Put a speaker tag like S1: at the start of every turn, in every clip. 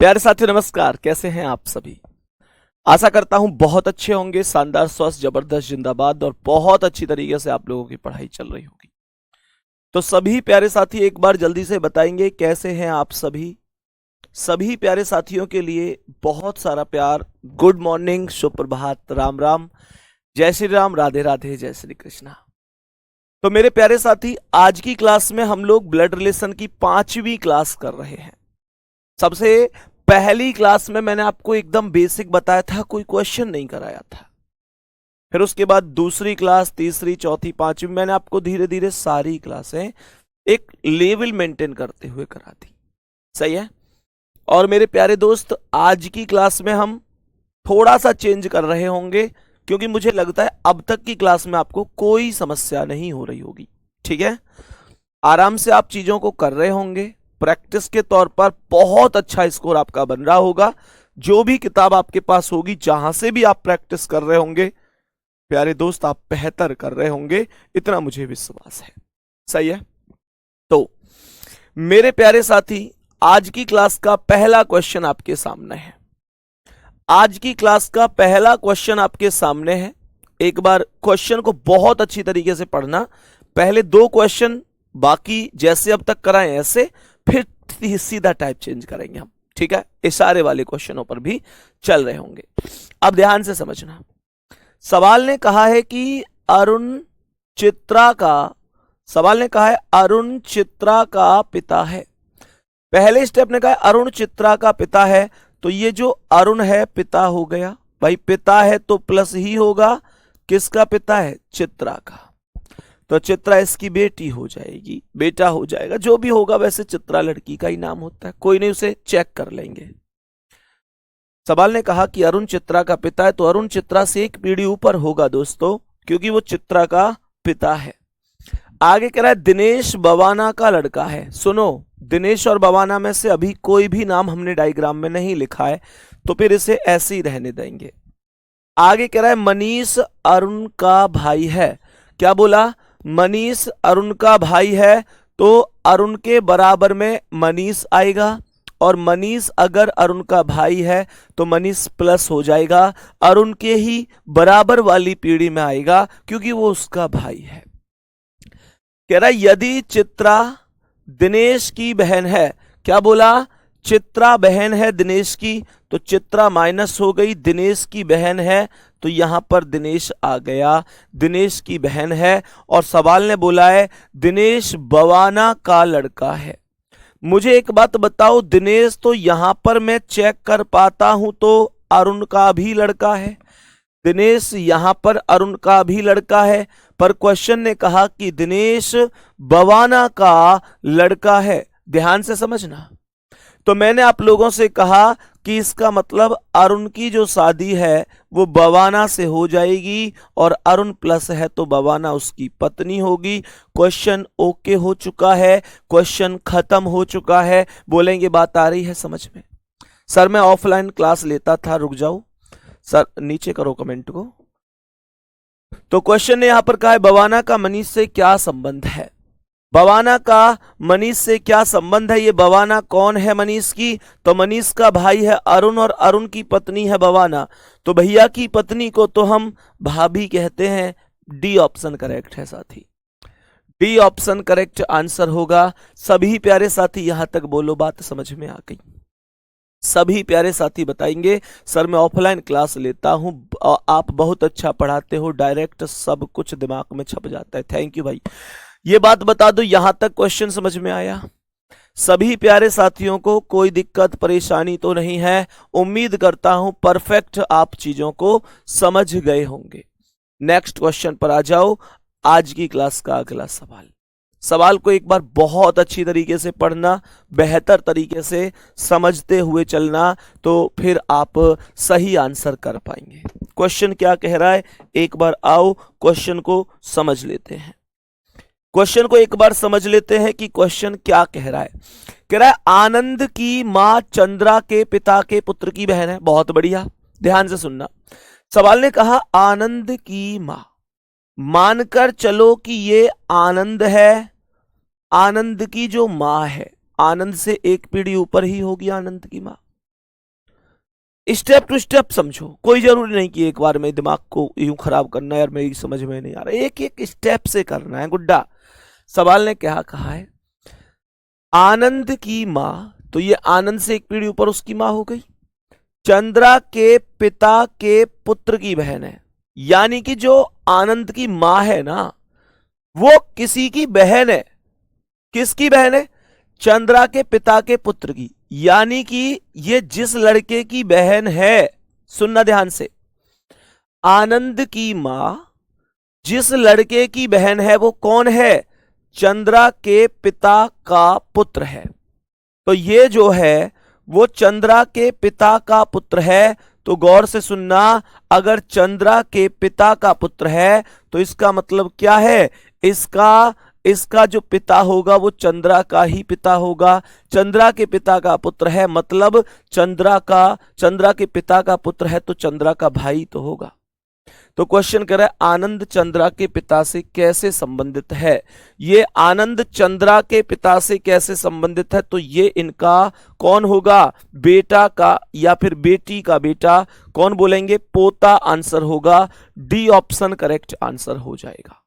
S1: प्यारे साथियों नमस्कार, कैसे हैं आप सभी। आशा करता हूं बहुत अच्छे होंगे, शानदार, स्वस्थ, जबरदस्त, जिंदाबाद और बहुत अच्छी तरीके से आप लोगों की पढ़ाई चल रही होगी। तो सभी प्यारे साथी एक बार जल्दी से बताएंगे कैसे हैं आप सभी। सभी प्यारे साथियों के लिए बहुत सारा प्यार, गुड मॉर्निंग, सुप्रभात, राम राम, जय श्री राम, राधे राधे, जय श्री कृष्णा। तो मेरे प्यारे साथी, आज की क्लास में हम लोग ब्लड रिलेशन की 5वीं क्लास कर रहे हैं। सबसे पहली क्लास में मैंने आपको एकदम बेसिक बताया था, कोई क्वेश्चन नहीं कराया था। फिर उसके बाद दूसरी क्लास, तीसरी, चौथी, पांचवी, मैंने आपको धीरे धीरे सारी क्लासें एक लेवल मेंटेन करते हुए करा दी। सही है। और मेरे प्यारे दोस्त, आज की क्लास में हम थोड़ा सा चेंज कर रहे होंगे, क्योंकि मुझे लगता है अब तक की क्लास में आपको कोई समस्या नहीं हो रही होगी। ठीक है, आराम से आप चीजों को कर रहे होंगे। प्रैक्टिस के तौर पर बहुत अच्छा स्कोर आपका बन रहा होगा। जो भी किताब आपके पास होगी, जहां से भी आप प्रैक्टिस कर रहे होंगे, प्यारे दोस्त, आप बेहतर कर रहे होंगे, इतना मुझे विश्वास है। सही है। तो मेरे प्यारे साथी, आज की क्लास का पहला क्वेश्चन आपके सामने है। आज की क्लास का पहला क्वेश्चन आपके सामने है। एक बार क्वेश्चन को बहुत अच्छी तरीके से पढ़ना। पहले 2 क्वेश्चन, बाकी जैसे अब तक कराएं ऐसे, फिर सीधा टाइप चेंज करेंगे हम। ठीक है, इशारे वाले क्वेश्चनों पर भी चल रहे होंगे। अब ध्यान से समझना। सवाल ने कहा है कि अरुण चित्रा का पिता है। पहले स्टेप ने कहा अरुण चित्रा का पिता है, तो ये जो अरुण है पिता हो गया। भाई पिता है तो प्लस ही होगा, किसका पिता है? चित्रा का। तो चित्रा इसकी बेटी हो जाएगी, बेटा हो जाएगा, जो भी होगा। वैसे चित्रा लड़की का ही नाम होता है, कोई नहीं, उसे चेक कर लेंगे। सवाल ने कहा कि अरुण चित्रा का पिता है, तो अरुण चित्रा से एक पीढ़ी ऊपर होगा दोस्तों, क्योंकि वो चित्रा का पिता है। आगे कह रहा है दिनेश बवाना का लड़का है। सुनो, दिनेश और बवाना में से अभी कोई भी नाम हमने डायग्राम में नहीं लिखा है, तो फिर इसे ऐसे ही रहने देंगे। आगे कह रहा है मनीष अरुण का भाई है। क्या बोला? मनीष अरुण का भाई है, तो अरुण के बराबर में मनीष आएगा, और मनीष अगर अरुण का भाई है तो मनीष प्लस हो जाएगा, अरुण के ही बराबर वाली पीढ़ी में आएगा, क्योंकि वो उसका भाई है। कह रहा है यदि चित्रा दिनेश की बहन है। क्या बोला? चित्रा बहन है दिनेश की, तो चित्रा माइनस हो गई, दिनेश की बहन है, तो यहां पर दिनेश आ गया, दिनेश की बहन है। और सवाल ने बोला है दिनेश बवाना का लड़का है। मुझे एक बात बताओ, दिनेश तो यहां पर मैं चेक कर पाता हूं तो अरुण का भी लड़का है, दिनेश यहां पर अरुण का भी लड़का है, पर क्वेश्चन ने कहा कि दिनेश बवाना का लड़का है। ध्यान से समझना। तो मैंने आप लोगों से कहा कि इसका मतलब अरुण की जो शादी है वो बवाना से हो जाएगी, और अरुण प्लस है तो बवाना उसकी पत्नी होगी। क्वेश्चन ओके हो चुका है, क्वेश्चन खत्म हो चुका है। बोलेंगे बात आ रही है समझ में? सर मैं ऑफलाइन क्लास लेता था, रुक जाओ सर, नीचे करो कमेंट को। तो क्वेश्चन ने यहां पर कहा है बवाना का मनीष से क्या संबंध है। बवाना का मनीष से क्या संबंध है? ये बवाना कौन है मनीष की? तो मनीष का भाई है अरुण, और अरुण की पत्नी है बवाना, तो भैया की पत्नी को तो हम भाभी कहते हैं। डी ऑप्शन करेक्ट है साथी, डी ऑप्शन करेक्ट आंसर होगा। सभी प्यारे साथी यहां तक बोलो, बात समझ में आ गई? सभी प्यारे साथी बताएंगे सर मैं ऑफलाइन क्लास लेता हूं, आप बहुत अच्छा पढ़ाते हो, डायरेक्ट सब कुछ दिमाग में छप जाता है। थैंक यू भाई। ये बात बता दो, यहां तक क्वेश्चन समझ में आया? सभी प्यारे साथियों को कोई दिक्कत परेशानी तो नहीं है? उम्मीद करता हूं परफेक्ट आप चीजों को समझ गए होंगे। नेक्स्ट क्वेश्चन पर आ जाओ। आज की क्लास का अगला सवाल को एक बार बहुत अच्छी तरीके से पढ़ना, बेहतर तरीके से समझते हुए चलना, तो फिर आप सही आंसर कर पाएंगे। क्वेश्चन क्या कह रहा है, एक बार आओ क्वेश्चन को समझ लेते हैं। क्वेश्चन को एक बार समझ लेते हैं कि क्वेश्चन क्या कह रहा है। कह रहा है आनंद की मां चंद्रा के पिता के पुत्र की बहन है। बहुत बढ़िया, ध्यान से सुनना। सवाल ने कहा आनंद की मां, मानकर चलो कि ये आनंद है, आनंद की जो मां है, आनंद से एक पीढ़ी ऊपर ही होगी आनंद की मां। स्टेप टू स्टेप समझो, कोई जरूरी नहीं कि एक बार में दिमाग को यूं खराब करना है, यार मेरी समझ में नहीं आ रहा, एक एक स्टेप से करना है गुड्डा। सवाल ने क्या कहा है, आनंद की मां, तो ये आनंद से एक पीढ़ी ऊपर उसकी मां हो गई, चंद्रा के पिता के पुत्र की बहन है। यानी कि जो आनंद की मां है ना, वो किसी की बहन है। किसकी बहन है? चंद्रा के पिता के पुत्र की। यानी कि ये जिस लड़के की बहन है, सुनना ध्यान से, आनंद की मां जिस लड़के की बहन है वो कौन है? चंद्रा के पिता का पुत्र है। तो ये जो है वो चंद्रा के पिता का पुत्र है। तो गौर से सुनना, अगर चंद्रा के पिता का पुत्र है तो इसका मतलब क्या है? इसका जो पिता होगा वो चंद्रा का ही पिता होगा। चंद्रा के पिता का पुत्र है मतलब चंद्रा के पिता का पुत्र है तो चंद्रा का भाई तो होगा। तो क्वेश्चन कह रहा है आनंद चंद्रा के पिता से कैसे संबंधित है। ये आनंद चंद्रा के पिता से कैसे संबंधित है? तो ये इनका कौन होगा? बेटा का या फिर बेटी का बेटा, कौन बोलेंगे? पोता आंसर होगा। डी ऑप्शन करेक्ट आंसर हो जाएगा।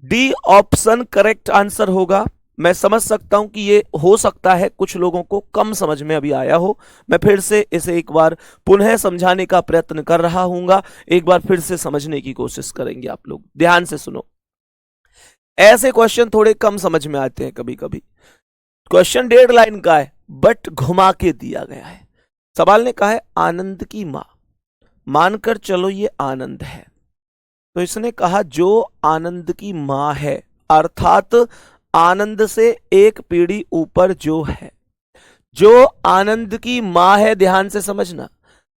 S1: डी ऑप्शन करेक्ट आंसर होगा। मैं समझ सकता हूं कि ये हो सकता है कुछ लोगों को कम समझ में अभी आया हो। मैं फिर से इसे एक बार पुनः समझाने का प्रयत्न कर रहा हूंगा। एक बार फिर से समझने की कोशिश करेंगे आप लोग। ध्यान से सुनो, ऐसे क्वेश्चन थोड़े कम समझ में आते हैं कभी कभी। क्वेश्चन 1.5 लाइन का है बट घुमा के दिया गया है। सवाल ने कहा है आनंद की मां, मानकर चलो ये आनंद है, तो इसने कहा जो आनंद की मां है, अर्थात आनंद से एक पीढ़ी ऊपर जो है, जो आनंद की मां है, ध्यान से समझना।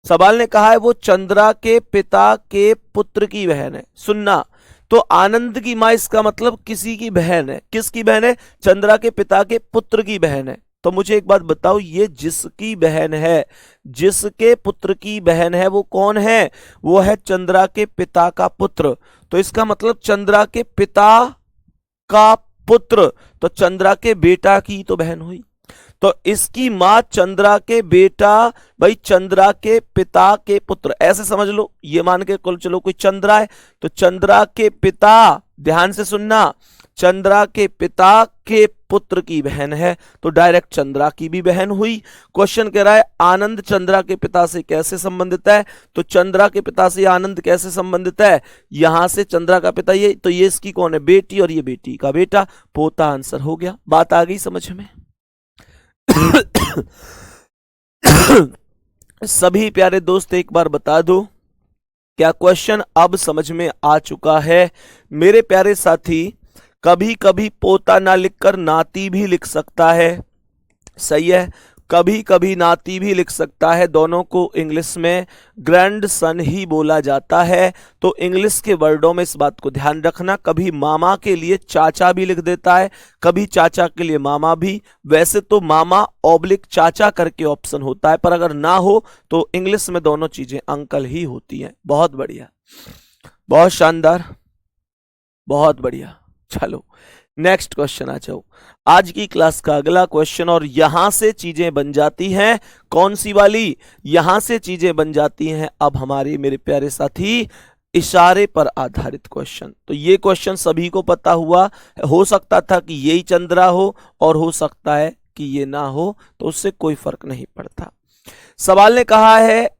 S1: सवाल ने कहा है वो चंद्रा के पिता के पुत्र की बहन है। सुनना, तो आनंद की मां इसका मतलब किसी की बहन है। किसकी बहन है? चंद्रा के पिता के पुत्र की बहन है। तो मुझे एक बात बताओ, ये जिसकी बहन है, जिसके पुत्र की बहन है, वो कौन है? वो है चंद्रा के पिता का पुत्र। तो इसका मतलब चंद्रा के पिता का पुत्र, तो चंद्रा के बेटा की तो बहन हुई। तो इसकी मां चंद्रा के बेटा, भाई चंद्रा के पिता के पुत्र, ऐसे समझ लो। ये मान के चलो कोई चंद्रा है तो चंद्रा के पिता, ध्यान से सुनना, चंद्रा के पिता के पुत्र की बहन है तो डायरेक्ट चंद्रा की भी बहन हुई। क्वेश्चन कह रहा है आनंद चंद्रा के पिता से कैसे संबंधित है? तो चंद्रा के पिता से आनंद कैसे संबंधित है? यहां से चंद्रा का पिता ये, तो ये इसकी कौन है? बेटी, और ये बेटी का बेटा, पोता आंसर हो गया। बात आ गई समझ में? सभी प्यारे दोस्त एक बार बता दो, क्या क्वेश्चन अब समझ में आ चुका है? मेरे प्यारे साथी, कभी कभी पोता ना लिखकर नाती भी लिख सकता है, सही है, कभी कभी नाती भी लिख सकता है। दोनों को इंग्लिश में ग्रैंड सन ही बोला जाता है। तो इंग्लिश के वर्डों में इस बात को ध्यान रखना, कभी मामा के लिए चाचा भी लिख देता है, कभी चाचा के लिए मामा भी। वैसे तो मामा ऑब्लिक चाचा करके ऑप्शन होता है, पर अगर ना हो तो इंग्लिश में दोनों चीजें अंकल ही होती हैं। बहुत बढ़िया, बहुत शानदार, बहुत बढ़िया। चलो नेक्स्ट क्वेश्चन आ जाओ। आज की क्लास का अगला क्वेश्चन, और यहां से चीजें बन जाती हैं, कौन सी वाली? यहां से चीजें बन जाती हैं अब हमारे मेरे प्यारे साथी इशारे पर आधारित क्वेश्चन। तो ये क्वेश्चन सभी को पता हुआ, हो सकता था कि यही चंद्रा हो और हो सकता है कि ये ना हो, तो उससे कोई फर्क नहीं पड़ता। सवाल ने कहा है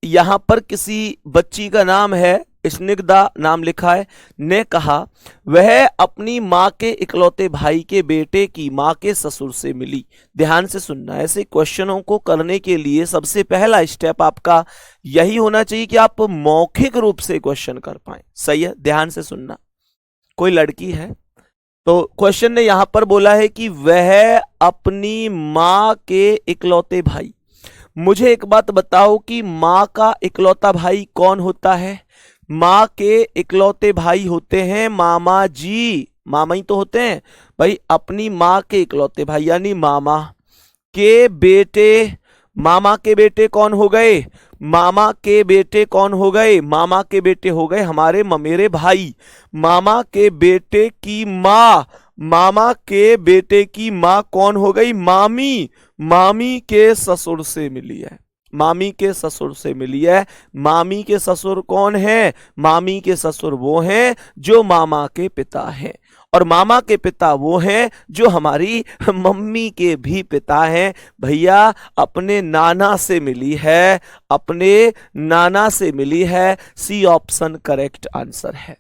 S1: यहां पर किसी बच्ची का नाम है, स्निग्धा नाम लिखा है, ने कहा वह अपनी मां के इकलौते भाई के बेटे की मां के ससुर से मिली। ध्यान से सुनना, ऐसे क्वेश्चनों को करने के लिए सबसे पहला स्टेप आपका यही होना चाहिए कि आप मौखिक रूप से क्वेश्चन कर पाए, सही है? ध्यान से सुनना, कोई लड़की है तो क्वेश्चन ने यहां पर बोला है कि वह अपनी मां के इकलौते भाई। मुझे एक बात बताओ कि मां का इकलौता भाई कौन होता है? मां के इकलौते भाई होते हैं मामा जी, मामा ही तो होते हैं भाई। अपनी मां के इकलौते भाई यानी मामा के बेटे, मामा के बेटे कौन हो गए? मामा के बेटे कौन हो गए? मामा के बेटे हो गए हमारे ममेरे भाई। मामा के बेटे की मां, मामा के बेटे की मां कौन हो गई? मामी, मामी के ससुर से मिली है। मामी के ससुर से मिली है। मामी के ससुर कौन है? मामी के ससुर वो हैं जो मामा के पिता हैं, और मामा के पिता वो हैं जो हमारी मम्मी के भी पिता हैं। भैया अपने नाना से मिली है, अपने नाना से मिली है। सी ऑप्शन करेक्ट आंसर है।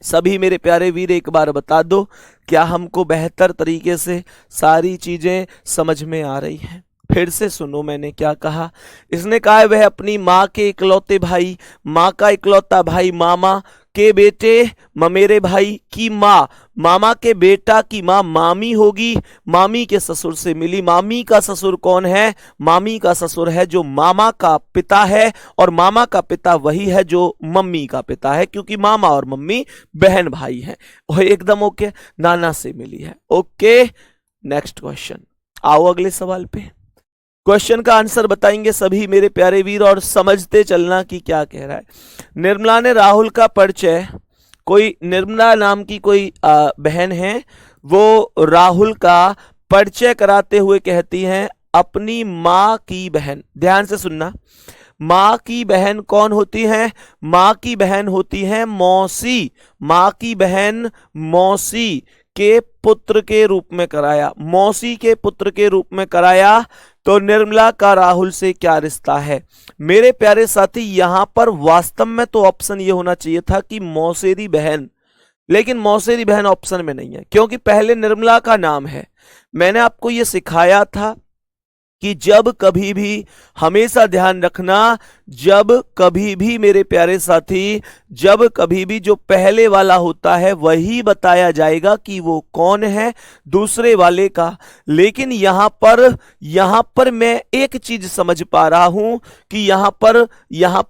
S1: सभी मेरे प्यारे वीर एक बार बता दो, क्या हमको बेहतर तरीके से सारी चीजें समझ में आ रही हैं? फिर से सुनो मैंने क्या कहा। इसने कहा है वह अपनी माँ के इकलौते भाई, माँ का इकलौता भाई मामा के बेटे ममेरे भाई की माँ, मामा के बेटा की माँ मामी होगी, मामी के ससुर से मिली। मामी का ससुर कौन है? मामी का ससुर है जो मामा का पिता है, और मामा का पिता वही है जो मम्मी का पिता है, क्योंकि मामा और मम्मी बहन भाई हैं। और एकदम ओके, नाना से मिली है। Okay, next question. आओ अगले सवाल पे। क्वेश्चन का आंसर बताएंगे सभी मेरे प्यारे वीर, और समझते चलना कि क्या कह रहा है। निर्मला ने राहुल का परिचय, कोई निर्मला नाम की कोई बहन है, वो राहुल का परिचय कराते हुए कहती हैं अपनी माँ की बहन। ध्यान से सुनना, माँ की बहन कौन होती है? माँ की बहन होती है मौसी। माँ की बहन मौसी के पुत्र के रूप में कराया, मौसी के पुत्र के रूप में कराया। तो निर्मला का राहुल से क्या रिश्ता है? मेरे प्यारे साथी, यहां पर वास्तव में तो ऑप्शन ये होना चाहिए था कि मौसेरी बहन, लेकिन मौसेरी बहन ऑप्शन में नहीं है, क्योंकि पहले निर्मला का नाम है। मैंने आपको ये सिखाया था कि जब कभी भी, हमेशा ध्यान रखना, जब कभी भी मेरे प्यारे साथी, जब कभी भी जो पहले वाला होता है वही बताया जाएगा कि वो कौन है दूसरे वाले का। लेकिन यहां पर मैं एक चीज समझ पा रहा हूं कि यहां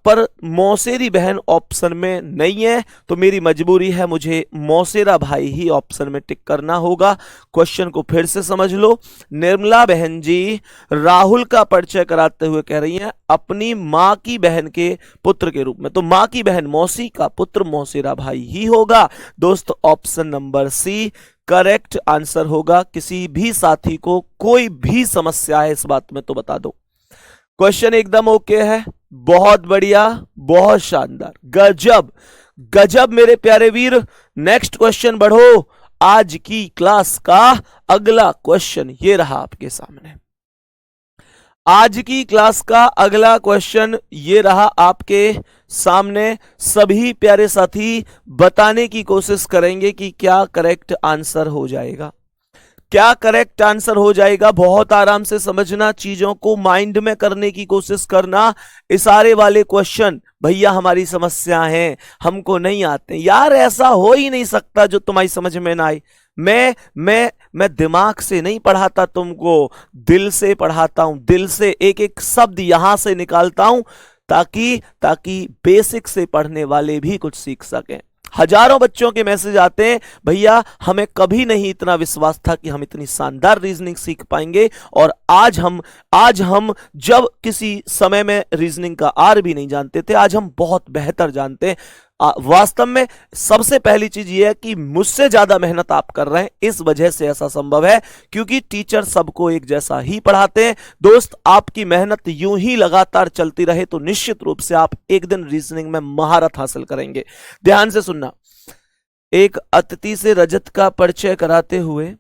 S1: पर मौसेरी बहन ऑप्शन में नहीं है, तो मेरी मजबूरी है, मुझे मौसेरा भाई ही ऑप्शन में टिक करना होगा। क्वेश्चन को फिर से समझ लो। निर्मला बहन जी राहुल का परिचय कराते हुए कह रही हैं अपनी माँ की बहन के पुत्र के रूप में, तो माँ की बहन मौसी का पुत्र मौसेरा भाई ही होगा। दोस्त option number C correct answer होगा। किसी भी साथी को कोई भी समस्या है इस बात में तो बता दो। क्वेश्चन एकदम ओके है, बहुत बढ़िया, बहुत शानदार, गजब गजब मेरे प्यारे वीर। नेक्स्ट क्वेश्चन बढ़ो। आज की क्लास का अगला क्वेश्चन ये रहा आपके सामने। आज की क्लास का अगला क्वेश्चन ये रहा आपके सामने। सभी प्यारे साथी बताने की कोशिश करेंगे कि क्या करेक्ट आंसर हो जाएगा, क्या करेक्ट आंसर हो जाएगा। बहुत आराम से समझना, चीजों को माइंड में करने की कोशिश करना। इशारे वाले क्वेश्चन भैया हमारी समस्या है, हमको नहीं आते यार, ऐसा हो ही नहीं सकता जो तुम्हारी समझ में ना आए। मैं दिमाग से नहीं पढ़ाता तुमको, दिल से पढ़ाता हूं, दिल से एक एक शब्द यहां से निकालता हूं ताकि बेसिक से पढ़ने वाले भी कुछ सीख सकें। हजारों बच्चों के मैसेज आते हैं भैया हमें कभी नहीं इतना विश्वास था कि हम इतनी शानदार रीजनिंग सीख पाएंगे, और आज हम जब किसी समय में रीजनिंग का आर भी नहीं जानते थे, आज हम बहुत बेहतर जानते हैं। वास्तव में सबसे पहली चीज यह है कि मुझसे ज्यादा मेहनत आप कर रहे हैं, इस वजह से ऐसा संभव है, क्योंकि टीचर सबको एक जैसा ही पढ़ाते हैं। दोस्त आपकी मेहनत यूं ही लगातार चलती रहे तो निश्चित रूप से आप एक दिन रीजनिंग में महारत हासिल करेंगे। ध्यान से सुनना। एक अतिथि से रजत का परिचय कराते हुए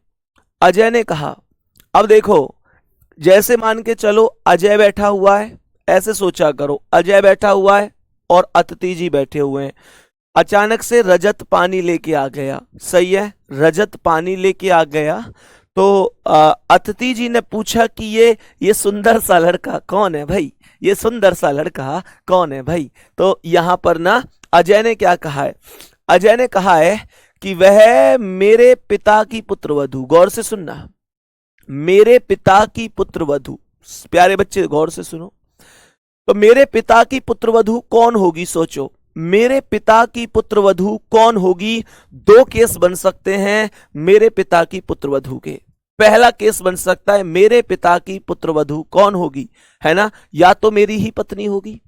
S1: अजय ने कहा, अब देखो जैसे मान के चलो अजय बैठा हुआ है, ऐसे सोचा करो अजय बैठा हुआ है और अतिथि जी बैठे हुए हैं। अचानक से रजत पानी लेके आ गया, सही है, रजत पानी लेके आ गया। तो अतिथि जी ने पूछा कि ये सुंदर सा लड़का कौन है भाई, ये सुंदर सा लड़का कौन है भाई। तो यहां पर ना अजय ने क्या कहा है, अजय ने कहा है कि वह मेरे पिता की पुत्रवधू, गौर से सुनना, मेरे पिता की पुत्रवधू, प्यारे बच्चे गौर से सुनो। तो मेरे पिता की पुत्रवधू कौन होगी, सोचो मेरे पिता की पुत्रवधू कौन होगी। दो केस बन सकते हैं मेरे पिता की पुत्रवधू के। पहला केस बन सकता है मेरे पिता की पुत्रवधू कौन होगी, है ना, या तो मेरी ही पत्नी होगी।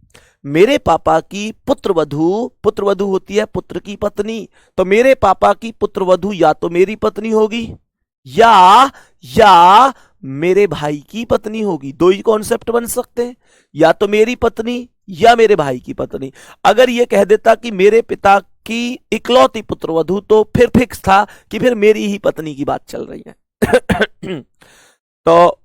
S1: मेरे पापा की पुत्रवधू, पुत्रवधू होती है पुत्र की पत्नी, तो मेरे पापा की पुत्रवधू या तो मेरी पत्नी होगी या मेरे भाई की पत्नी होगी। दो ही कॉन्सेप्ट बन सकते हैं, या तो मेरी पत्नी या मेरे भाई की पत्नी। अगर ये कह देता कि मेरे पिता की इकलौती पुत्रवधू, तो फिर फिक्स था कि फिर मेरी ही पत्नी की बात चल रही है। तो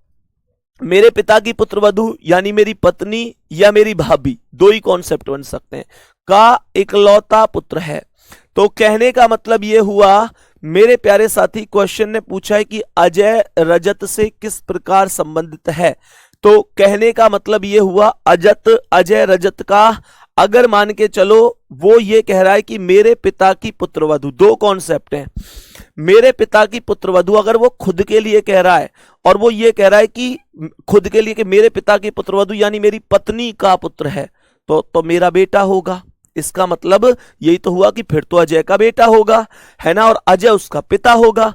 S1: मेरे पिता की पुत्रवधू यानी मेरी पत्नी या मेरी भाभी, दो ही कॉन्सेप्ट बन सकते हैं। का इकलौता पुत्र है, तो कहने का मतलब यह हुआ मेरे प्यारे साथी, क्वेश्चन ने पूछा है कि अजय रजत से किस प्रकार संबंधित है। तो कहने का मतलब यह हुआ अजय रजत का, अगर मान के चलो वो ये कह रहा है कि मेरे पिता की पुत्रवधू, दो कॉन्सेप्ट हैं। मेरे पिता की पुत्रवधू अगर वो खुद के लिए कह रहा है, और वो ये कह रहा है कि खुद के लिए कि मेरे पिता की पुत्रवधू यानी मेरी पत्नी का पुत्र है, तो मेरा बेटा होगा। इसका मतलब यही तो हुआ कि फिर तो अजय का बेटा होगा, है ना, और अजय उसका पिता होगा।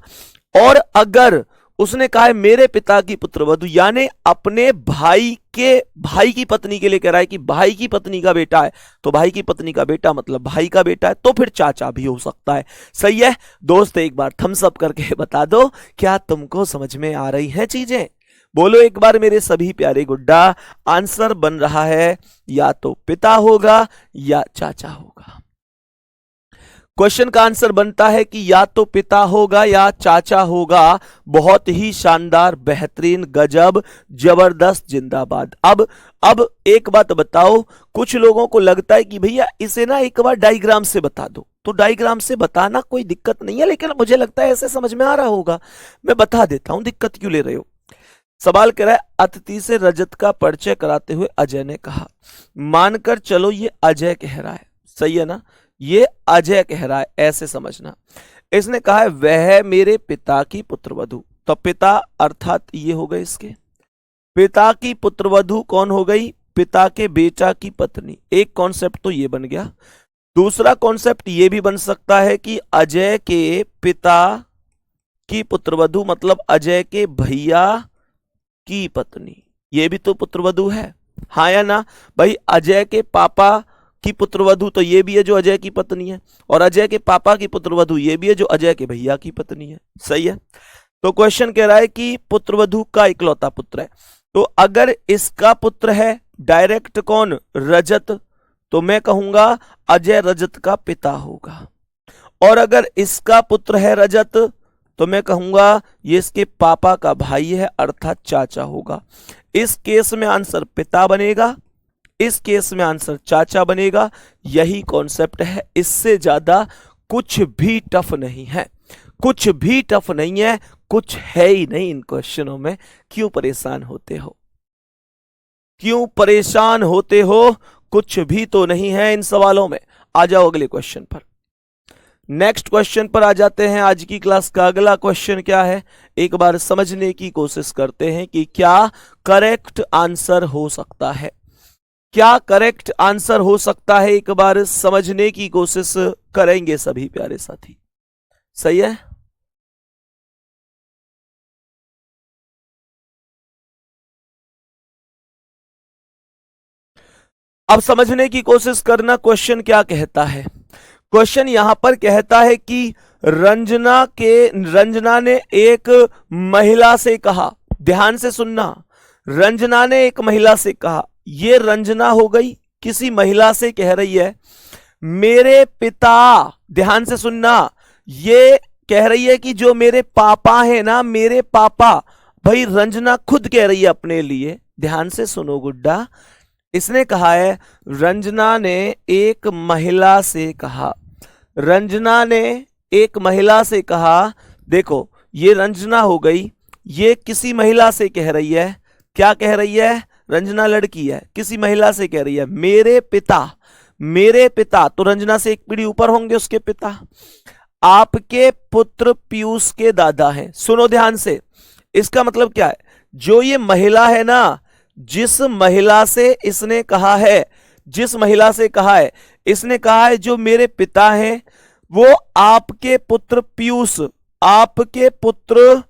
S1: और अगर उसने कहा है मेरे पिता की पुत्रवधू यानी अपने भाई की पत्नी के लिए कह रहा है कि भाई की पत्नी का बेटा है, तो भाई की पत्नी का बेटा मतलब भाई का बेटा है, तो फिर चाचा भी हो सकता है। सही है दोस्त, एक बार थम्स अप करके बता दो, क्या तुमको समझ में आ रही हैं चीजें? बोलो एक बार मेरे सभी प्यारे गुड्डा। आंसर बन रहा है या तो पिता होगा या चाचा होगा। क्वेश्चन का आंसर बनता है कि या तो पिता होगा या चाचा होगा। बहुत ही शानदार, बेहतरीन, गजब, जबरदस्त, जिंदाबाद। अब एक बात बताओ, कुछ लोगों को लगता है कि भैया इसे ना एक बार डायग्राम से बता दो, तो डायग्राम से बताना कोई दिक्कत नहीं है, लेकिन मुझे लगता है ऐसे समझ में आ रहा होगा। मैं बता देता हूं, दिक्कत क्यों ले रहे हो। सवाल कह रहा है, अतिथि से रजत का परिचय कराते हुए अजय ने कहा। मानकर चलो ये अजय कह रहा है, सही है ना, ये अजय कह रहा है, ऐसे समझना। इसने कहा है वह मेरे पिता की पुत्रवधू, तो पिता अर्थात ये हो गए इसके पिता की पुत्रवधू। कौन हो गई? पिता के बेटा की पत्नी। एक कॉन्सेप्ट तो ये बन गया। दूसरा कॉन्सेप्ट ये भी बन सकता है कि अजय के पिता की पुत्रवधू मतलब अजय के भैया की पत्नी, ये भी तो पुत्रवधू है, हाँ या ना भाई। अजय के पापा की पुत्रवधू तो ये भी है जो अजय की पत्नी है, और अजय के पापा की पुत्रवधू ये भी है जो अजय के भैया की पत्नी है। सही है। तो क्वेश्चन कह रहा है कि पुत्रवधू का इकलौता पुत्र है, तो अगर इसका पुत्र है डायरेक्ट कौन? रजत, तो मैं कहूंगा अजय रजत का पिता होगा। और अगर इसका पुत्र है रजत, तो मैं कहूंगा ये इसके पापा का भाई है, अर्थात चाचा होगा। इस केस में आंसर पिता बनेगा, इस केस में आंसर चाचा बनेगा। यही कॉन्सेप्ट है, इससे ज्यादा कुछ भी टफ नहीं है, कुछ भी टफ नहीं है, कुछ है ही नहीं इन क्वेश्चनों में। क्यों परेशान होते हो? क्यों परेशान होते हो? कुछ भी तो नहीं है इन सवालों में। आ जाओ अगले क्वेश्चन पर। नेक्स्ट क्वेश्चन पर आ जाते हैं। आज की क्लास का अगला क्वेश्चन क्या है, एक बार समझने की कोशिश करते हैं कि क्या करेक्ट आंसर हो सकता है, क्या करेक्ट आंसर हो सकता है, एक बार समझने की कोशिश करेंगे सभी प्यारे साथी। सही है। अब समझने की कोशिश करना, क्वेश्चन क्या कहता है। क्वेश्चन यहां पर कहता है कि रंजना ने एक महिला से कहा, ध्यान से सुनना, रंजना ने एक महिला से कहा, ये रंजना हो गई, किसी महिला से कह रही है मेरे पिता, ध्यान से सुनना, ये कह रही है कि जो मेरे पापा है ना, मेरे पापा, भाई रंजना खुद कह रही है अपने लिए, ध्यान से सुनो गुड्डा। इसने कहा है रंजना ने एक महिला से कहा, रंजना ने एक महिला से कहा। देखो ये रंजना हो गई, ये किसी महिला से कह रही है, क्या कह रही है? रंजना लड़की है, किसी महिला से कह रही है मेरे पिता, मेरे पिता, तो रंजना से एक पीढ़ी ऊपर होंगे उसके पिता, आपके पुत्र पीयूष के दादा हैं। सुनो ध्यान से, इसका मतलब क्या है, जो ये महिला है ना, जिस महिला से इसने कहा है, जिस महिला से कहा है, इसने कहा है जो मेरे पिता हैं वो आपके पुत्र पीयूष, आपके पुत्र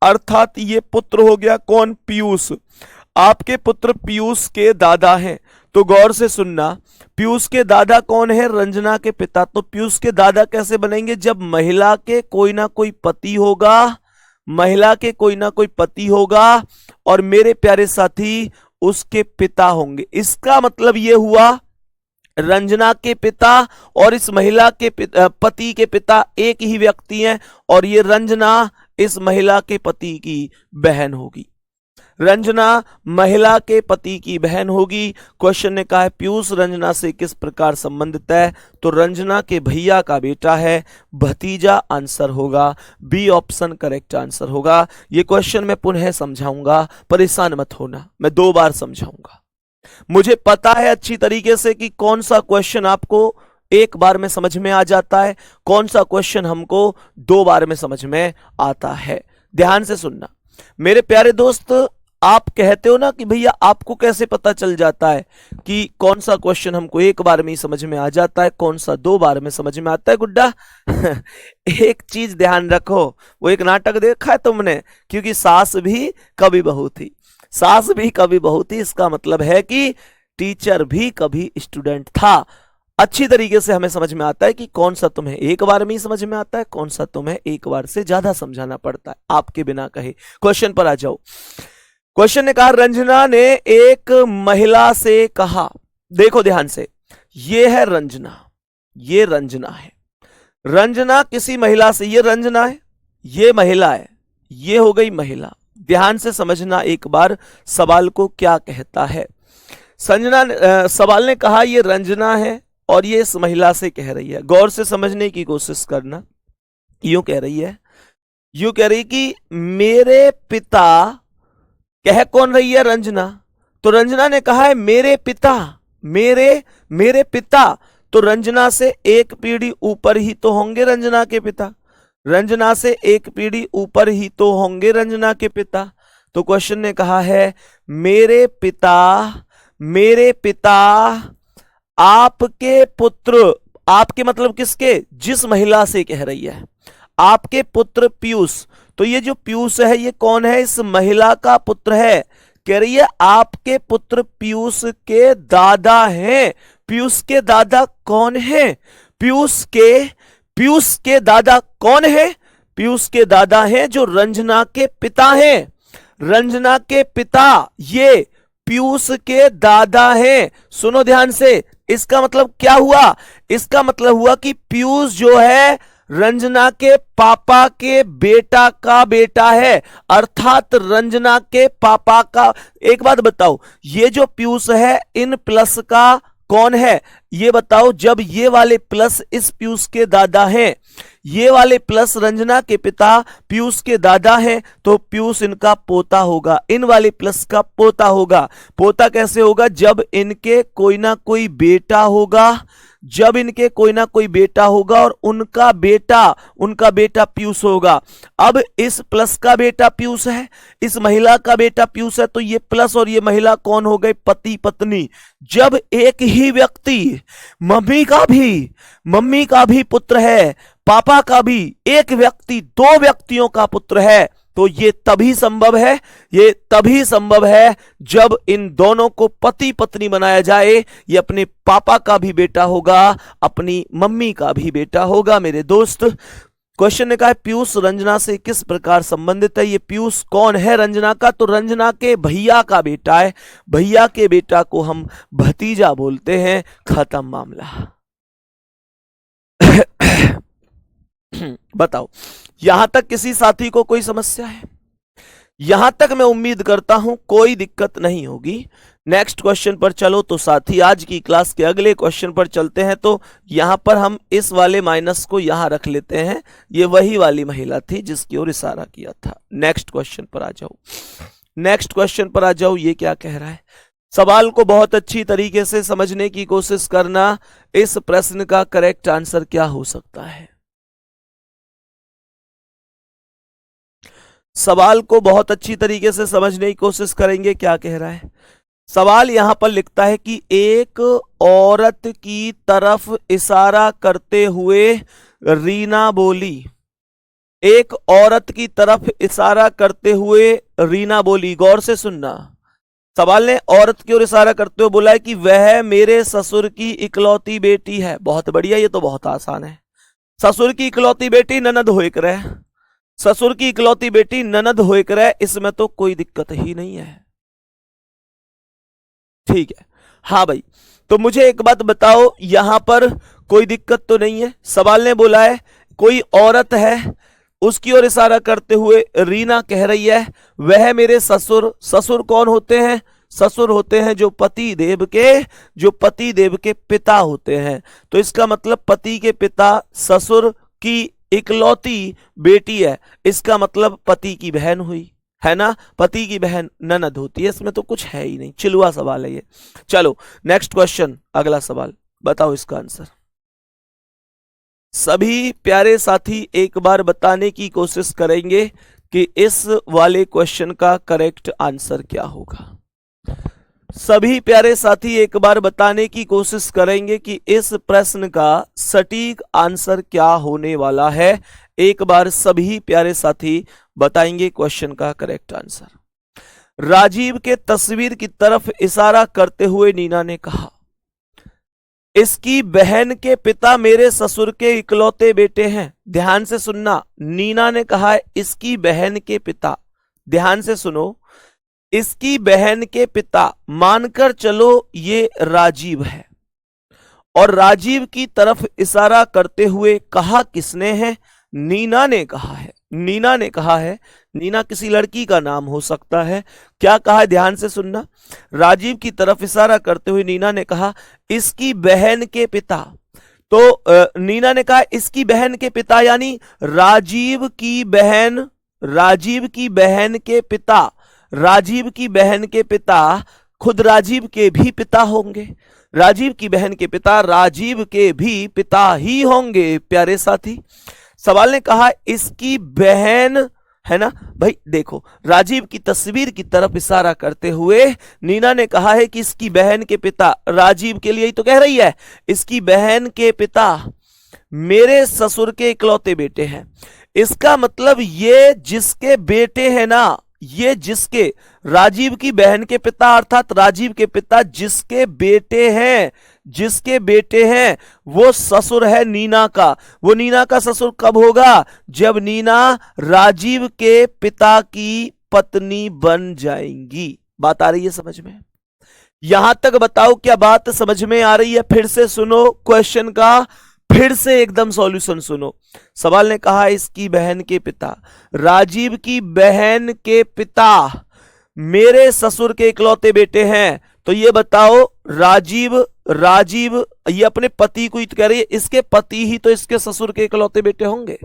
S1: अर्थात ये पुत्र हो गया कौन? पीयूष, आपके पुत्र पीयूष के दादा हैं। तो गौर से सुनना, पीयूष के दादा कौन है? रंजना के पिता। तो पीयूष के दादा कैसे बनेंगे? जब महिला के कोई ना कोई पति होगा, महिला के कोई ना कोई पति होगा और मेरे प्यारे साथी उसके पिता होंगे। इसका मतलब यह हुआ रंजना के पिता और इस महिला के पति के पिता एक ही व्यक्ति हैं और ये रंजना इस महिला के पति की बहन होगी। रंजना महिला के पति की बहन होगी। क्वेश्चन ने कहा है पीयूष रंजना से किस प्रकार संबंधित है, तो रंजना के भैया का बेटा है, भतीजा आंसर होगा, बी ऑप्शन करेक्ट आंसर होगा। ये क्वेश्चन मैं पुनः समझाऊंगा, परेशान मत होना, मैं 2 बार समझाऊंगा। मुझे पता है अच्छी तरीके से कि कौन सा क्वेश्चन आपको 1 बार में समझ में आ जाता है, कौन सा क्वेश्चन हमको 2 बार में समझ में आता है। ध्यान से सुनना मेरे प्यारे दोस्त। आप कहते हो ना कि भैया आपको कैसे पता चल जाता है कि कौन सा क्वेश्चन हमको 1 बार में ही समझ में आ जाता है, कौन सा 2 बार में समझ में आता है गुड्डा? एक चीज ध्यान रखो, वो एक नाटक देखा है तुमने, क्योंकि सास भी कभी बहू थी, सास भी कभी बहू थी, इसका मतलब है कि टीचर भी कभी स्टूडेंट था। अच्छी तरीके से हमें समझ में आता है कि कौन सा तुम्हें 1 बार में ही समझ में आता है, कौन सा तुम्हें 1 बार से ज्यादा समझाना पड़ता है आपके बिना कहे। क्वेश्चन पर आ जाओ। क्वेश्चन ने कहा रंजना ने एक महिला से कहा, देखो ध्यान से, ये है रंजना, ये रंजना है, रंजना किसी महिला से, ये रंजना है, ये महिला है, ये हो गई महिला। ध्यान से समझना एक बार सवाल को क्या कहता है। सवाल ने कहा ये रंजना है और ये इस महिला से कह रही है, गौर से समझने की कोशिश करना। यूं कह रही है, यूं कह रही कि मेरे पिता, कह कौन रही है? रंजना। तो रंजना ने कहा है मेरे पिता, मेरे पिता, तो रंजना से 1 पीढ़ी ऊपर ही तो होंगे रंजना के पिता, रंजना से 1 पीढ़ी ऊपर ही तो होंगे रंजना के पिता। तो क्वेश्चन ने कहा है मेरे पिता आपके पुत्र, आपके मतलब किसके? जिस महिला से कह रही है, आपके पुत्र पीयूष। तो ये जो पीयूष है ये कौन है? इस महिला का पुत्र है। कह रही है आपके पुत्र पीयूष के दादा हैं। पीयूष के दादा कौन है? पीयूष के दादा कौन है? पीयूष के दादा हैं जो रंजना के पिता हैं। रंजना के पिता ये पीयूष के दादा हैं। सुनो ध्यान से, इसका मतलब क्या हुआ? इसका मतलब हुआ कि पीयूष जो है रंजना के पापा के बेटा का बेटा है, अर्थात रंजना के पापा का। एक बात बताओ, ये जो पीयूष है इन प्लस का कौन है? ये बताओ, जब ये वाले प्लस इस पीयूष के दादा हैं, ये वाले प्लस रंजना के पिता पीयूष के दादा हैं, तो पीयूष इनका पोता होगा, इन वाले प्लस का पोता होगा। पोता कैसे होगा? जब इनके कोई ना कोई बेटा होगा, जब इनके कोई ना कोई बेटा होगा और उनका बेटा पीयूष होगा। अब इस प्लस का बेटा पीयूष है, इस महिला का बेटा पीयूष है, तो ये प्लस और ये महिला कौन हो गए? पति पत्नी। जब एक ही व्यक्ति मम्मी का भी पुत्र है, पापा का भी, एक व्यक्ति 2 व्यक्तियों का पुत्र है, तो ये तभी संभव है जब इन दोनों को पति पत्नी बनाया जाए। ये अपने पापा का भी बेटा होगा, अपनी मम्मी का भी बेटा होगा। मेरे दोस्त, क्वेश्चन ने कहा पीयूष रंजना से किस प्रकार संबंधित है? ये पीयूष कौन है रंजना का? तो रंजना के भैया का बेटा है, भैया के बेटा को हम भतीजा बोलते हैं। खत्म मामला। बताओ, यहां तक किसी साथी को कोई समस्या है? यहां तक मैं उम्मीद करता हूं कोई दिक्कत नहीं होगी। नेक्स्ट क्वेश्चन पर चलो तो साथी, आज की क्लास के अगले क्वेश्चन पर चलते हैं। तो यहां पर हम इस वाले माइनस को यहां रख लेते हैं, ये वही वाली महिला थी जिसकी ओर इशारा किया था। नेक्स्ट क्वेश्चन पर आ जाओ, नेक्स्ट क्वेश्चन पर आ जाओ। ये क्या कह रहा है? सवाल को बहुत अच्छी तरीके से समझने की कोशिश करना। इस प्रश्न का करेक्ट आंसर क्या हो सकता है? सवाल को बहुत अच्छी तरीके से समझने की कोशिश करेंगे। क्या कह रहा है सवाल? यहां पर लिखता है कि एक औरत की तरफ इशारा करते हुए रीना बोली। एक औरत की तरफ इशारा करते हुए रीना बोली। गौर से सुनना, सवाल ने औरत की ओर इशारा करते हुए बोला है कि वह मेरे ससुर की इकलौती बेटी है। बहुत बढ़िया, ये तो बहुत आसान है। ससुर की इकलौती बेटी ननद हो एक रहे, ससुर की इकलौती बेटी ननद होए करे, इसमें तो कोई दिक्कत ही नहीं है। ठीक है, हाँ भाई। तो मुझे एक बात बताओ, यहां पर कोई दिक्कत तो नहीं है। सवाल ने बोला है कोई औरत है, उसकी ओर इशारा करते हुए रीना कह रही है वह मेरे ससुर। ससुर कौन होते हैं? ससुर होते हैं जो पति देव के पिता होते हैं। तो इसका मतलब पति के पिता ससुर की इकलौती बेटी है, इसका मतलब पति की बहन हुई, है ना। पति की बहन ननद होती है, इसमें तो कुछ है ही नहीं, चिलुआ सवाल है ये। चलो नेक्स्ट क्वेश्चन, अगला सवाल बताओ इसका आंसर। सभी प्यारे साथी एक बार बताने की कोशिश करेंगे कि इस वाले क्वेश्चन का करेक्ट आंसर क्या होगा। सभी प्यारे साथी एक बार बताने की कोशिश करेंगे कि इस प्रश्न का सटीक आंसर क्या होने वाला है। एक बार सभी प्यारे साथी बताएंगे क्वेश्चन का करेक्ट आंसर। राजीव के तस्वीर की तरफ इशारा करते हुए नीना ने कहा इसकी बहन के पिता मेरे ससुर के इकलौते बेटे हैं। ध्यान से सुनना, नीना ने कहा है इसकी बहन के पिता, ध्यान से सुनो, इसकी बहन के पिता, मानकर चलो ये राजीव है, और राजीव की तरफ इशारा करते हुए कहा किसने है? नीना ने कहा है। नीना ने कहा है, नीना किसी लड़की का नाम हो सकता है। क्या कहा है? ध्यान से सुनना, राजीव की तरफ इशारा करते हुए नीना ने कहा इसकी बहन के पिता। तो नीना ने कहा इसकी बहन के पिता यानी राजीव की बहन, राजीव की बहन के पिता, राजीव की बहन के पिता खुद राजीव के भी पिता होंगे। राजीव की बहन के पिता राजीव के भी पिता ही होंगे। प्यारे साथी, सवाल ने कहा इसकी बहन, है ना भाई। देखो, राजीव की तस्वीर की तरफ इशारा करते हुए नीना ने कहा है कि इसकी बहन के पिता, राजीव के लिए ही तो कह रही है, इसकी बहन के पिता मेरे ससुर के इकलौते बेटे हैं। इसका मतलब ये जिसके बेटे हैं ना, ये जिसके, राजीव की बहन के पिता अर्थात राजीव के पिता जिसके बेटे हैं, जिसके बेटे हैं वो ससुर है नीना का। वो नीना का ससुर कब होगा? जब नीना राजीव के पिता की पत्नी बन जाएंगी। बात आ रही है समझ में? यहां तक बताओ क्या बात समझ में आ रही है? फिर से सुनो क्वेश्चन का, फिर से एकदम सॉल्यूशन सुनो। सवाल ने कहा इसकी बहन के पिता, राजीव की बहन के पिता मेरे ससुर के इकलौते बेटे हैं। तो ये बताओ राजीव ये अपने पति को ही कह रही है, इसके पति ही तो इसके ससुर के इकलौते बेटे होंगे।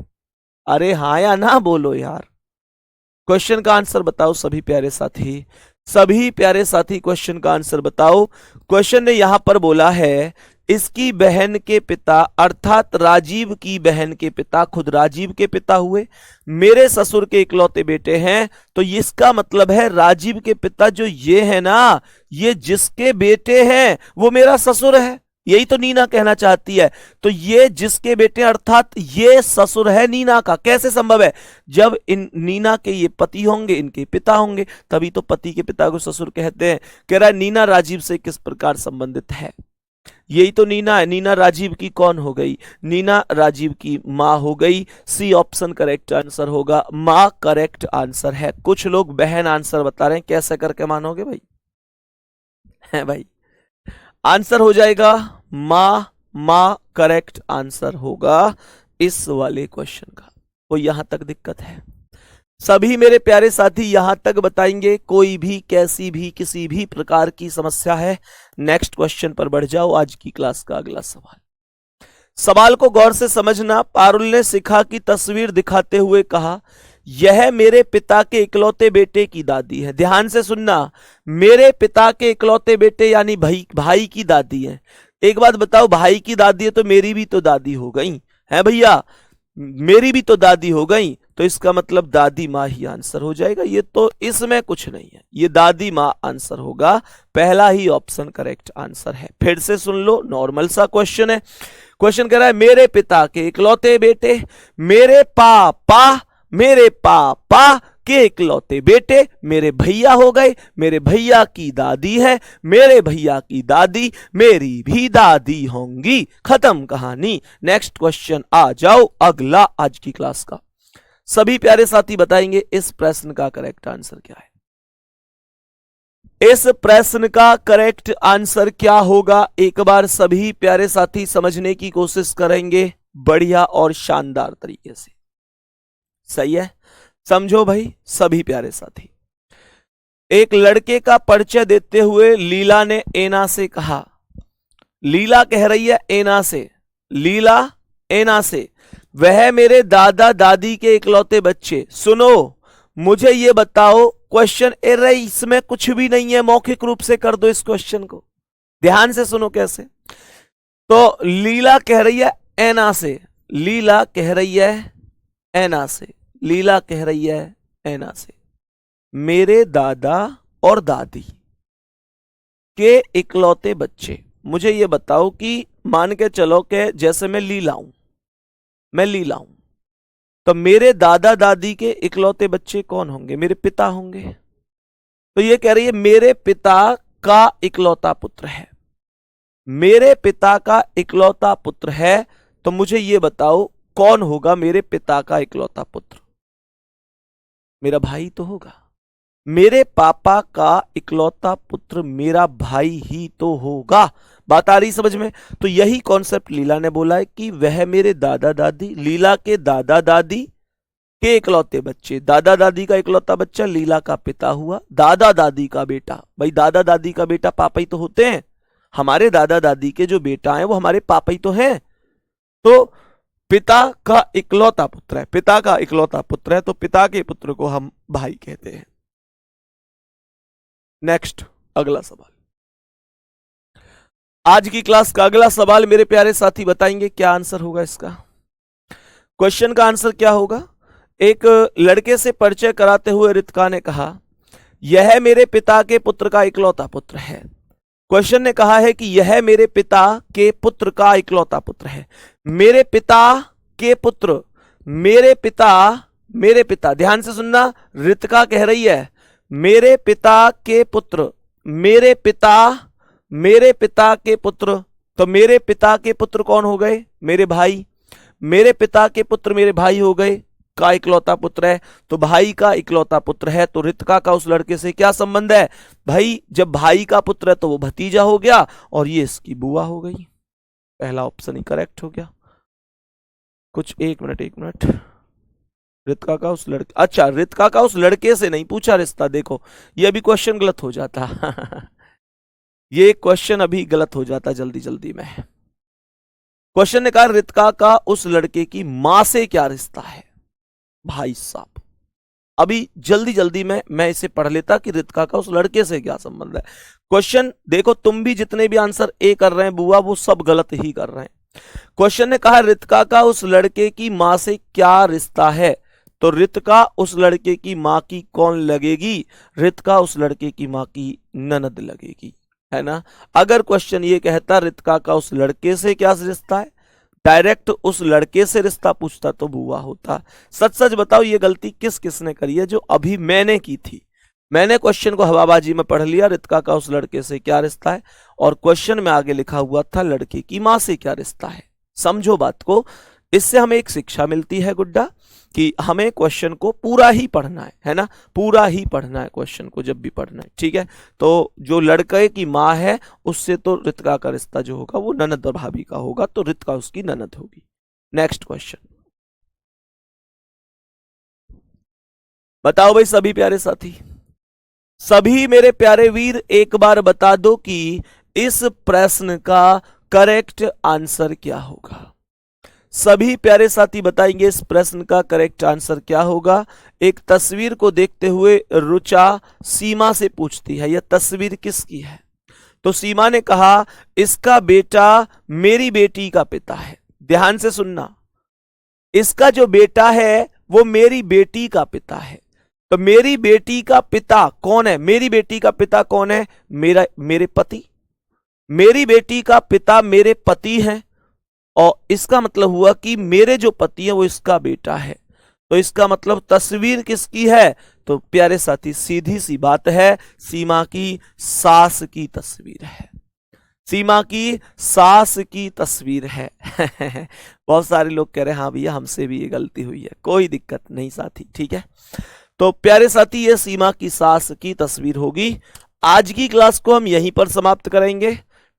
S1: अरे हाँ या ना बोलो यार। क्वेश्चन का आंसर बताओ सभी प्यारे साथी, सभी प्यारे साथी क्वेश्चन का आंसर बताओ। क्वेश्चन ने यहां पर बोला है इसकी बहन के पिता अर्थात राजीव की बहन के पिता खुद राजीव के पिता हुए, मेरे ससुर के इकलौते बेटे हैं। तो इसका मतलब है राजीव के पिता जो ये है ना, ये जिसके बेटे हैं वो मेरा ससुर है। यही तो नीना कहना चाहती है। तो ये जिसके बेटे अर्थात ये ससुर है नीना का। कैसे संभव है? जब इन नीना के ये पति होंगे, इनके पिता होंगे, तभी तो पति के पिता को ससुर कहते हैं। कह रहा है नीना राजीव से किस प्रकार संबंधित है? यही तो नीना है। नीना राजीव की कौन हो गई? नीना राजीव की मां हो गई। सी ऑप्शन करेक्ट आंसर होगा, मां करेक्ट आंसर है। कुछ लोग बहन आंसर बता रहे हैं, कैसे करके मानोगे भाई? है भाई, आंसर हो जाएगा मां करेक्ट आंसर होगा इस वाले क्वेश्चन का। तो यहां तक दिक्कत है? सभी मेरे प्यारे साथी यहां तक बताएंगे। कोई भी कैसी भी किसी भी प्रकार की समस्या है, नेक्स्ट क्वेश्चन पर बढ़ जाओ। आज की क्लास का अगला सवाल, सवाल को गौर से समझना। पारुल ने शिखा की तस्वीर दिखाते हुए कहा यह मेरे पिता के इकलौते बेटे की दादी है। ध्यान से सुनना, मेरे पिता के इकलौते बेटे यानी भाई की दादी है। एक बात बताओ, भाई की दादी है तो मेरी भी तो दादी हो गई है भैया, मेरी भी तो दादी हो गई। तो इसका मतलब दादी माँ ही आंसर हो जाएगा। ये तो इसमें कुछ नहीं है, ये दादी माँ आंसर होगा। पहला ही ऑप्शन करेक्ट आंसर है। फिर से सुन लो, नॉर्मल सा क्वेश्चन है। क्वेश्चन कह रहा है मेरे पिता के इकलौते बेटे, मेरे पापा के इकलौते बेटे मेरे भैया हो गए। मेरे भैया की दादी है, मेरे भैया की दादी मेरी भी दादी होंगी। खत्म कहानी। नेक्स्ट क्वेश्चन आ जाओ, अगला आज की क्लास का। सभी प्यारे साथी बताएंगे इस प्रश्न का करेक्ट आंसर क्या है। इस प्रश्न का करेक्ट आंसर क्या होगा, एक बार सभी प्यारे साथी समझने की कोशिश करेंगे बढ़िया और शानदार तरीके से। सही है, समझो भाई सभी प्यारे साथी। एक लड़के का परिचय देते हुए लीला ने एना से कहा, लीला कह रही है एना से, लीला एना से, वह मेरे दादा दादी के इकलौते बच्चे। सुनो मुझे ये बताओ, क्वेश्चन एरे इसमें कुछ भी नहीं है, मौखिक रूप से कर दो इस क्वेश्चन को, ध्यान से सुनो कैसे। तो लीला कह रही है एना से, लीला कह रही है एना से, लीला कह रही है एना से, मेरे दादा और दादी के इकलौते बच्चे। मुझे ये बताओ कि मान के चलो कि जैसे मैं लीला हूं, मैं लीला हूं, तो मेरे दादा दादी के इकलौते बच्चे कौन होंगे, मेरे पिता होंगे। तो ये कह रही है मेरे पिता का इकलौता पुत्र है, मेरे पिता का इकलौता पुत्र है, तो मुझे ये बताओ कौन होगा मेरे पिता का इकलौता पुत्र। मेरा भाई तो होगा, मेरे पापा का इकलौता पुत्र मेरा भाई ही तो होगा। बात आ रही समझ में। तो यही कॉन्सेप्ट लीला ने बोला है कि वह मेरे दादा दादी, लीला के दादा दादी के इकलौते बच्चे, दादा दादी का इकलौता बच्चा लीला का पिता हुआ, दादा दादी का बेटा, भाई दादा दादी का बेटा पापा ही तो होते हैं, हमारे दादा दादी के जो बेटा हैं वो हमारे पापा ही तो हैं। तो पिता का इकलौता पुत्र है, पिता का इकलौता पुत्र है, तो पिता के पुत्र को हम भाई कहते हैं। नेक्स्ट अगला सवाल, आज की क्लास का अगला सवाल मेरे प्यारे साथी बताएंगे क्या आंसर होगा इसका। क्वेश्चन का आंसर क्या होगा। एक लड़के से परिचय कराते हुए रितिका ने कहा, यह मेरे पिता के पुत्र का इकलौता पुत्र है। क्वेश्चन ने कहा है कि यह मेरे पिता के पुत्र का इकलौता पुत्र है। मेरे पिता के पुत्र, मेरे पिता, ध्यान से सुनना, रितिका कह रही है मेरे पिता के पुत्र, मेरे पिता के पुत्र, तो मेरे पिता के पुत्र कौन हो गए, मेरे भाई, मेरे पिता के पुत्र मेरे भाई हो गए, का इकलौता पुत्र है, तो भाई का इकलौता पुत्र है, तो रितिका का उस लड़के से क्या संबंध है भाई, जब भाई का पुत्र है तो वो भतीजा हो गया और ये इसकी बुआ हो गई। पहला ऑप्शन ही करेक्ट हो गया। कुछ एक मिनट, रितिका का उस लड़के, अच्छा रितिका का उस लड़के से नहीं पूछा रिश्ता, देखो ये अभी क्वेश्चन गलत हो जाता ये क्वेश्चन अभी गलत हो जाता जल्दी जल्दी में। क्वेश्चन ने कहा रितिका का उस लड़के की मां से क्या रिश्ता है। भाई साहब अभी जल्दी जल्दी में मैं इसे पढ़ लेता कि रितिका का उस लड़के से क्या संबंध है। क्वेश्चन देखो, तुम भी जितने भी आंसर ए कर रहे हैं बुआ वो सब गलत ही कर रहे हैं। क्वेश्चन ने कहा रितिका का उस लड़के की मां से क्या रिश्ता है, तो रितिका उस लड़के की मां की कौन लगेगी, रितिका उस लड़के की मां की ननद लगेगी, है ना। अगर क्वेश्चन ये कहता रितिका का उस लड़के से क्या रिश्ता है, डायरेक्ट उस लड़के से रिश्ता पूछता तो बुआ होता। सच सच बताओ ये गलती किस किसने करी है, जो अभी मैंने की थी। मैंने क्वेश्चन को हवाबाजी में पढ़ लिया, रितिका का उस लड़के से क्या रिश्ता है, और क्वेश्चन में आगे लिखा हुआ था लड़के की मां से क्या रिश्ता है। समझो बात को, इससे हमें एक शिक्षा मिलती है गुड्डा कि हमें क्वेश्चन को पूरा ही पढ़ना है ना, पूरा ही पढ़ना है क्वेश्चन को जब भी पढ़ना है, ठीक है। तो जो लड़के की मां है उससे तो रितिका का रिश्ता जो होगा वो ननद और भाभी का होगा, तो रितिका उसकी ननद होगी। नेक्स्ट क्वेश्चन बताओ भाई सभी प्यारे साथी, सभी मेरे प्यारे वीर एक बार बता दो कि इस प्रश्न का करेक्ट आंसर क्या होगा। सभी प्यारे साथी बताएंगे इस प्रश्न का करेक्ट आंसर क्या होगा। एक तस्वीर को देखते हुए रुचा सीमा से पूछती है यह तस्वीर किसकी है, तो सीमा ने कहा इसका बेटा मेरी बेटी का पिता है। ध्यान से सुनना, इसका जो बेटा है वो मेरी बेटी का पिता है। तो मेरी बेटी का पिता कौन है, मेरी बेटी का पिता कौन है, मेरे पति। मेरी बेटी का पिता मेरे पति हैं, और इसका मतलब हुआ कि मेरे जो पति है वो इसका बेटा है। तो इसका मतलब तस्वीर किसकी है, तो प्यारे साथी सीधी सी बात है, सीमा की सास की तस्वीर है। सीमा की सास की तस्वीर है। बहुत सारे लोग कह रहे हैं हाँ भैया हमसे भी ये गलती हुई है, कोई दिक्कत नहीं साथी, ठीक है। तो प्यारे साथी ये सीमा की सास की तस्वीर होगी। आज की क्लास को हम यहीं पर समाप्त करेंगे,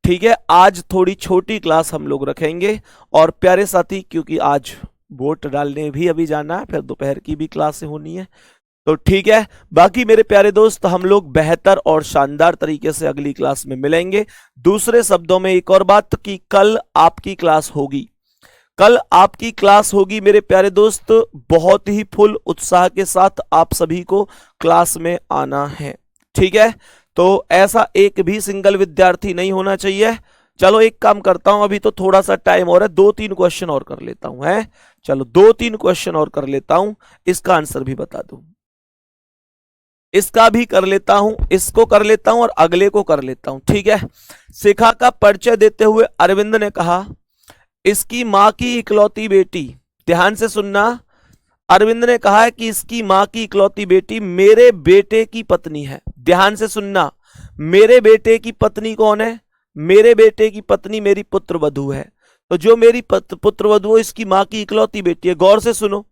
S1: ठीक है। आज थोड़ी छोटी क्लास हम लोग रखेंगे। और प्यारे साथी क्योंकि आज वोट डालने भी अभी जाना है, फिर दोपहर की भी क्लास होनी है, तो ठीक है। बाकी मेरे प्यारे दोस्त हम लोग बेहतर और शानदार तरीके से अगली क्लास में मिलेंगे। दूसरे शब्दों में एक और बात कि कल आपकी क्लास होगी, कल आपकी क्लास होगी मेरे प्यारे दोस्त। बहुत ही फुल उत्साह के साथ आप सभी को क्लास में आना है, ठीक है। तो ऐसा एक भी सिंगल विद्यार्थी नहीं होना चाहिए। चलो एक काम करता हूं, अभी तो थोड़ा सा टाइम और है, 2-3 क्वेश्चन और कर लेता हूं, है। चलो 2-3 क्वेश्चन और कर लेता हूं, इसका आंसर भी बता दूं, इसका भी कर लेता हूं, इसको कर लेता हूं और अगले को कर लेता हूं, ठीक है। शिखा का परिचय देते हुए अरविंद ने कहा इसकी मां की इकलौती बेटी, ध्यान से सुनना, अरविंद ने कहा है कि इसकी मां की इकलौती बेटी मेरे बेटे की पत्नी है। ध्यान से सुनना, मेरे बेटे की पत्नी कौन है? मेरे बेटे की पत्नी मेरी पुत्रवधू है। तो जो मेरी पुत्रवधू है इसकी मां की इकलौती बेटी है। गौर से सुनो,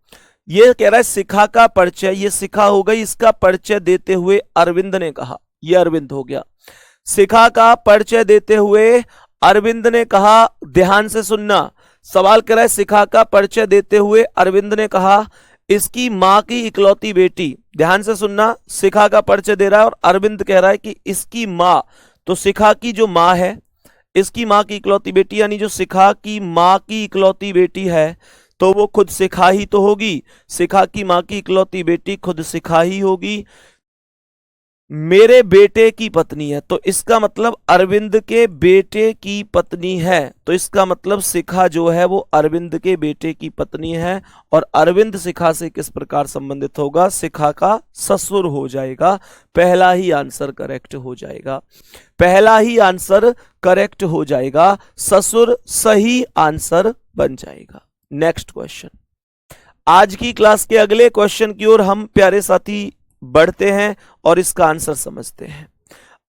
S1: ये कह रहा है शिखा का परिचय, ये शिखा हो गई, इसका परिचय देते हुए अरविंद ने कहा, ये अरविंद हो गया। शिखा का परिचय देते हुए अरविंद ने कहा, ध्यान से सुनना, सवाल कह रहा है शिखा का परिचय देते हुए अरविंद ने कहा इसकी मां की इकलौती बेटी, ध्यान से सुनना, शिखा का परिचय दे रहा है और अरविंद कह रहा है कि इसकी मां, तो शिखा की जो मां है, इसकी मां की इकलौती बेटी, यानी जो शिखा की मां की इकलौती बेटी है तो वो खुद शिखा ही तो होगी। शिखा की मां की इकलौती बेटी खुद शिखा ही होगी। मेरे बेटे की पत्नी है, तो इसका मतलब अरविंद के बेटे की पत्नी है, तो इसका मतलब शिखा जो है वो अरविंद के बेटे की पत्नी है। और अरविंद शिखा से किस प्रकार संबंधित होगा? शिखा का ससुर हो जाएगा। पहला ही आंसर करेक्ट हो जाएगा, पहला ही आंसर करेक्ट हो जाएगा, ससुर सही आंसर बन जाएगा। नेक्स्ट क्वेश्चन, आज की क्लास के अगले क्वेश्चन की ओर हम प्यारे साथी बढ़ते हैं और इसका आंसर समझते हैं।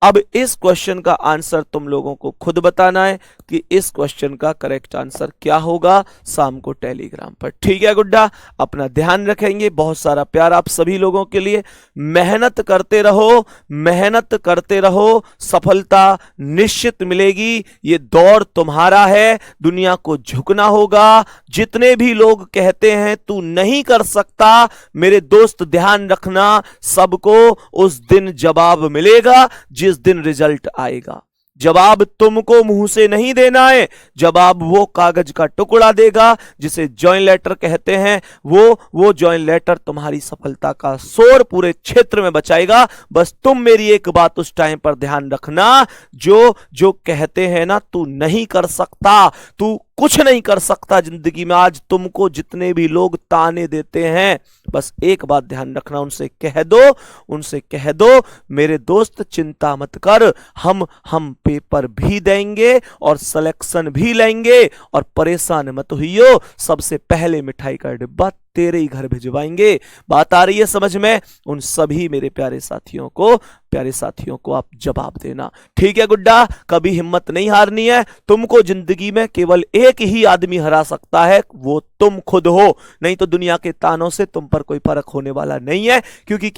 S1: अब इस क्वेश्चन का आंसर तुम लोगों को खुद बताना है कि इस क्वेश्चन का करेक्ट आंसर क्या होगा, शाम को टेलीग्राम पर, ठीक है गुड्डा। अपना ध्यान रखेंगे, बहुत सारा प्यार आप सभी लोगों के लिए। मेहनत करते रहो, मेहनत करते रहो, सफलता निश्चित मिलेगी। ये दौर तुम्हारा है, दुनिया को झुकना होगा। जितने भी लोग कहते हैं तू नहीं कर सकता, मेरे दोस्त ध्यान रखना, सबको उस दिन जवाब मिलेगा जिस दिन रिजल्ट आएगा। जवाब तुमको मुंह से नहीं देना है, जवाब वो कागज का टुकड़ा देगा जिसे जॉइन लेटर कहते हैं। वो जॉइन लेटर तुम्हारी सफलता का शोर पूरे क्षेत्र में बचाएगा। बस तुम मेरी एक बात उस टाइम पर ध्यान रखना, जो कहते हैं ना तू नहीं कर सकता, तू कुछ नहीं कर सकता जिंदगी में, आज तुमको जितने भी लोग ताने देते हैं, बस एक बात ध्यान रखना, उनसे कह दो मेरे दोस्त चिंता मत कर, हम पेपर भी देंगे और सिलेक्शन भी लेंगे और परेशान मत होइयो, सबसे पहले मिठाई का डिब्बा तेरे ही घर भिजवाएंगे। बात आ रही है समझ में? उन सभी मेरे प्यारे साथियों को आप जवाब देना, ठीक है गुड्डा। कभी हिम्मत नहीं हारनी है। तुमको जिंदगी में केवल एक ही आदमी हरा सकता है, वो तुम खुद हो, नहीं तो दुनिया के तानों से तुम पर कोई फर्क होने वाला नहीं है। क्योंकि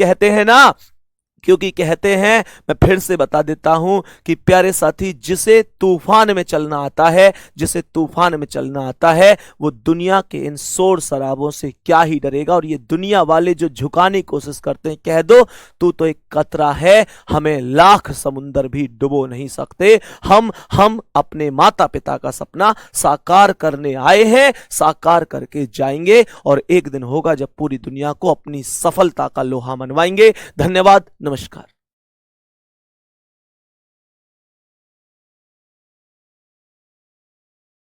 S1: कहते हैं, मैं फिर से बता देता हूं कि प्यारे साथी, जिसे तूफान में चलना आता है वो दुनिया के इन शोर शराबों से क्या ही डरेगा। और ये दुनिया वाले जो झुकाने की कोशिश करते हैं, कह दो तू तो एक कतरा है, हमें लाख समुंदर भी डुबो नहीं सकते। हम अपने माता पिता का सपना साकार करने आए हैं, साकार करके जाएंगे और एक दिन होगा जब पूरी दुनिया को अपनी सफलता का लोहा मनवाएंगे। धन्यवाद, नमस्कार।